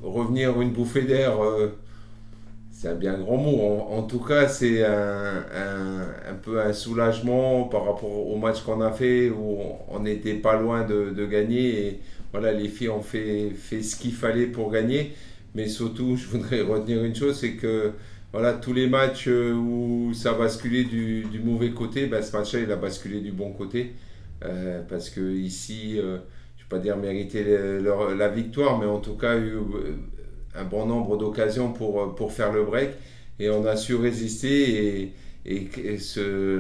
Revenir une bouffée d'air, c'est un bien grand mot. En tout cas, c'est un peu un soulagement par rapport au match qu'on a fait où on n'était pas loin de gagner. Et voilà, les filles ont fait ce qu'il fallait pour gagner. Mais surtout, je voudrais retenir une chose, c'est que voilà, tous les matchs où ça a basculé du mauvais côté, ben, ce match-là, il a basculé du bon côté. Parce que ici, je ne vais pas dire mériter la victoire, mais en tout cas, eu un bon nombre d'occasions pour faire le break. Et on a su résister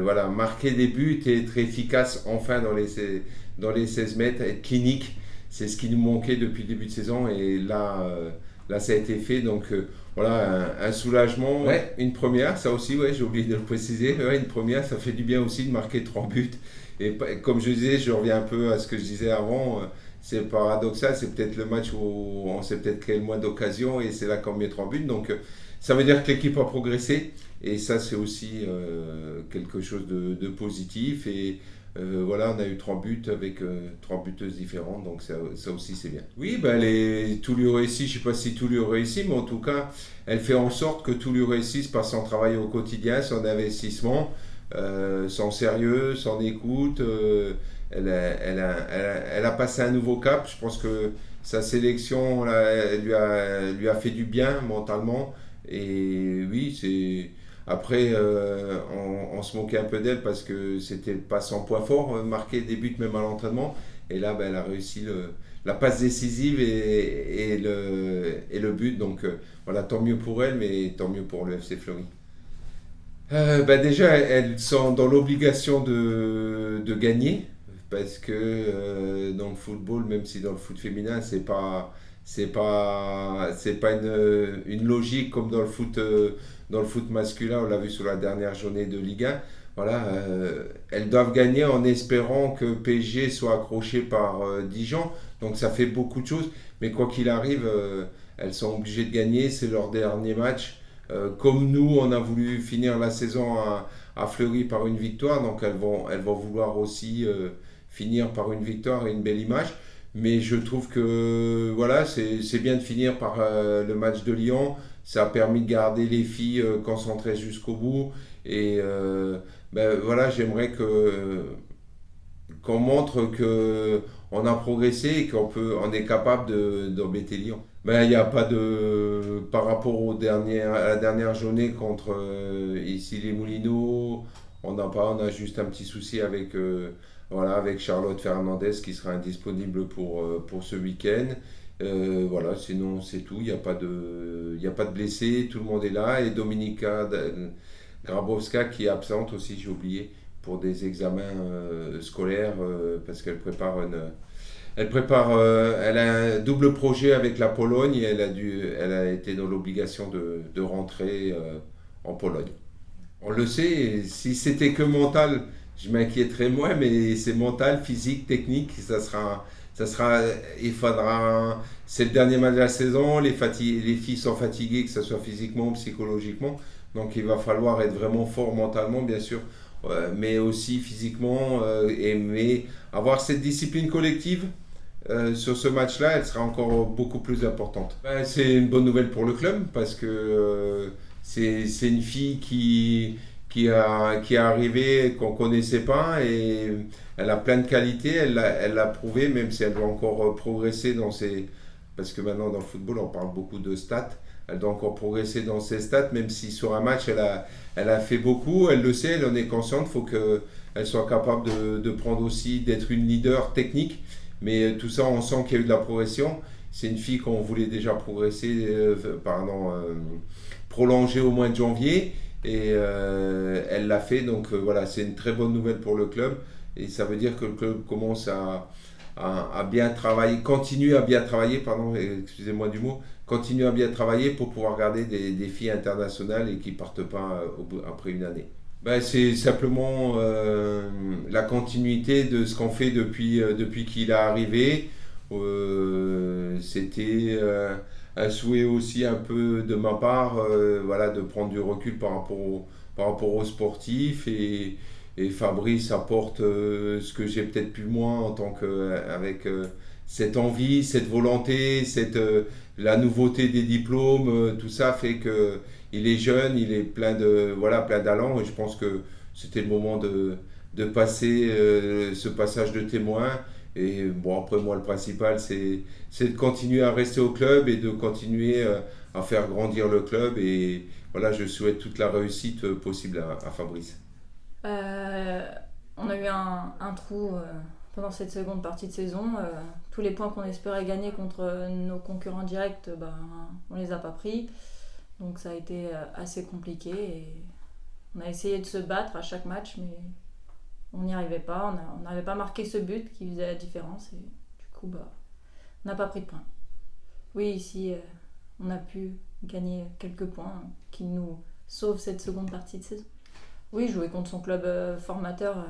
voilà, marquer des buts et être efficace enfin dans les 16 mètres, être clinique. C'est ce qui nous manquait depuis le début de saison. Et là ça a été fait. Donc voilà, un soulagement. Ouais, une première, ça aussi, ouais, j'ai oublié de le préciser. Ouais, une première, ça fait du bien aussi de marquer 3 buts. Et comme je disais, je reviens un peu à ce que je disais avant. C'est paradoxal, c'est peut-être le match où on s'est peut-être créé le moins d'occasions et c'est là qu'on met 3 buts. Donc ça veut dire que l'équipe a progressé et ça c'est aussi quelque chose de positif. Et voilà, on a eu 3 buts avec 3 buteuses différentes, donc ça aussi c'est bien. Oui, ben, tout lui réussit, je ne sais pas si tout lui réussit, mais en tout cas, elle fait en sorte que tout lui réussisse par son travail au quotidien, son investissement, son sérieux, son écoute. Elle a passé un nouveau cap. Je pense que sa sélection là, elle lui a fait du bien mentalement. Et oui, c'est. Après, on se moquait un peu d'elle parce que c'était pas son point fort, marquer des buts même à l'entraînement. Et là, ben, elle a réussi la passe décisive et le but. Donc voilà, tant mieux pour elle, mais tant mieux pour le FC Fleury. Bah déjà, elles sont dans l'obligation de gagner parce que dans le football, même si dans le foot féminin, c'est pas une logique comme dans le foot masculin. On l'a vu sur la dernière journée de Ligue 1. Voilà, elles doivent gagner en espérant que PSG soit accroché par Dijon. Donc ça fait beaucoup de choses, mais quoi qu'il arrive, elles sont obligées de gagner. C'est leur dernier match. Comme nous, on a voulu finir la saison à Fleury par une victoire, donc elles vont vouloir aussi finir par une victoire et une belle image. Mais je trouve que voilà, c'est bien de finir par le match de Lyon. Ça a permis de garder les filles concentrées jusqu'au bout. Et ben, voilà, j'aimerais qu'on montre que on a progressé et on est capable d'embêter Lyon. Ben, il n'y a pas de. Par rapport à la dernière journée contre ici les Moulineaux, on a juste un petit souci avec Charlotte Fernandez qui sera indisponible pour ce week-end. Voilà, sinon c'est tout, il n'y a pas de blessés, tout le monde est là. Et Dominika Grabowska qui est absente aussi, j'ai oublié, pour des examens scolaires parce elle a un double projet avec la Pologne et elle a été dans l'obligation de rentrer en Pologne. On le sait, si c'était que mental, je m'inquiéterais moins, mais c'est mental, physique, technique, ça sera, il faudra, c'est le dernier match de la saison, les filles sont fatiguées, que ce soit physiquement ou psychologiquement, donc il va falloir être vraiment fort mentalement, bien sûr, mais aussi physiquement, mais avoir cette discipline collective sur ce match-là, elle sera encore beaucoup plus importante. Ben, c'est une bonne nouvelle pour le club parce que c'est une fille qui est arrivée qu'on ne connaissait pas et elle a plein de qualités, elle l'a prouvé, même si elle doit encore progresser parce que maintenant dans le football on parle beaucoup de stats, elle doit encore progresser dans ses stats, même si sur un match elle a fait beaucoup, elle le sait, elle en est consciente, il faut qu'elle soit capable de prendre aussi, d'être une leader technique. Mais tout ça, on sent qu'il y a eu de la progression. C'est une fille qu'on voulait déjà progresser, prolonger au mois de janvier. Et elle l'a fait. Donc voilà, c'est une très bonne nouvelle pour le club. Et ça veut dire que le club commence à bien travailler, continue à bien travailler, pardon, excusez-moi du mot, continue à bien travailler pour pouvoir garder des filles internationales et qui ne partent pas après une année. Ben, c'est simplement la continuité de ce qu'on fait depuis qu'il est arrivé. C'était un souhait aussi un peu de ma part, voilà, de prendre du recul par rapport aux sportifs et Fabrice apporte ce que j'ai peut-être plus moins en tant qu'avec cette envie, cette volonté, la nouveauté des diplômes, tout ça fait que il est jeune, il est plein d'allant et je pense que c'était le moment de passer ce passage de témoin. Et bon, après, moi, le principal, c'est de continuer à rester au club et de continuer à faire grandir le club. Et voilà, je souhaite toute la réussite possible à Fabrice. Euh, on a eu un trou pendant cette seconde partie de saison. Tous les points qu'on espérait gagner contre nos concurrents directs, ben, on les a pas pris. Donc ça a été assez compliqué. Et on a essayé de se battre à chaque match, mais on n'y arrivait pas. On n'avait pas marqué ce but qui faisait la différence. Et du coup, bah, on n'a pas pris de points. Oui, ici, on a pu gagner quelques points qui nous sauvent cette seconde partie de saison. Oui, jouer contre son club formateur,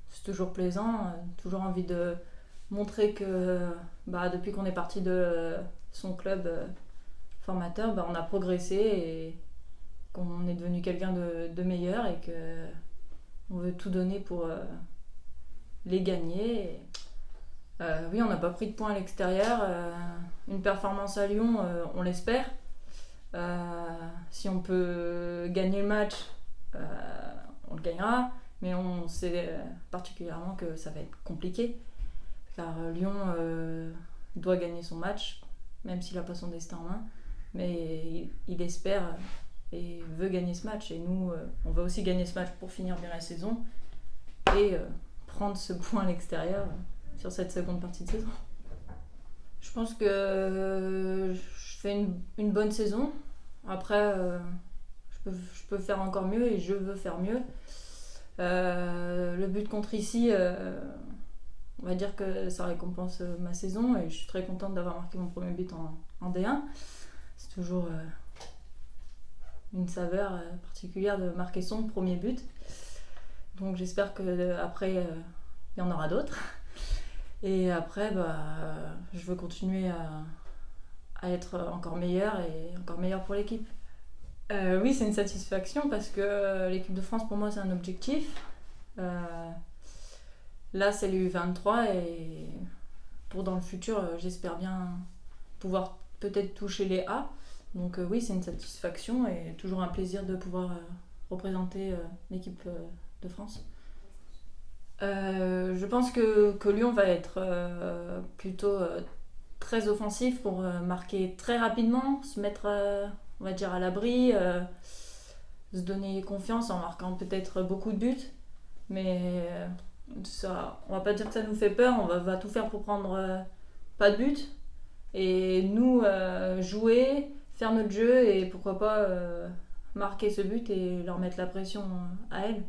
c'est toujours plaisant. Toujours envie de montrer que bah, depuis qu'on est parti de son club formateur, bah, on a progressé et qu'on est devenu quelqu'un de meilleur et qu'on veut tout donner pour les gagner. Oui, on n'a pas pris de points à l'extérieur. Une performance à Lyon, on l'espère. Si on peut gagner le match, euh, on le gagnera. Mais on sait particulièrement que ça va être compliqué. Car Lyon doit gagner son match, même s'il n'a pas son destin en main. Mais il espère et veut gagner ce match. Et nous, on veut aussi gagner ce match pour finir bien la saison et prendre ce point à l'extérieur sur cette seconde partie de saison. Je pense que je fais une bonne saison. Après, je peux faire encore mieux et je veux faire mieux. Le but contre ici, on va dire que ça récompense ma saison et je suis très contente d'avoir marqué mon premier but en D1. C'est toujours une saveur particulière de marquer son premier but. Donc j'espère qu'après, il y en aura d'autres. Et après, bah, je veux continuer à être encore meilleure et encore meilleure pour l'équipe. Oui, c'est une satisfaction parce que l'équipe de France, pour moi, c'est un objectif. Euh, Là, c'est les U23 et pour dans le futur, j'espère bien pouvoir peut-être toucher les A. Donc oui, c'est une satisfaction et toujours un plaisir de pouvoir représenter l'équipe de France. Je pense que Lyon va être plutôt très offensif pour marquer très rapidement, se mettre, on va dire, à l'abri, se donner confiance en marquant peut-être beaucoup de buts. Mais ça, on va pas dire que ça nous fait peur, va tout faire pour prendre pas de but. Et nous, jouer, faire notre jeu et pourquoi pas marquer ce but et leur mettre la pression à elle.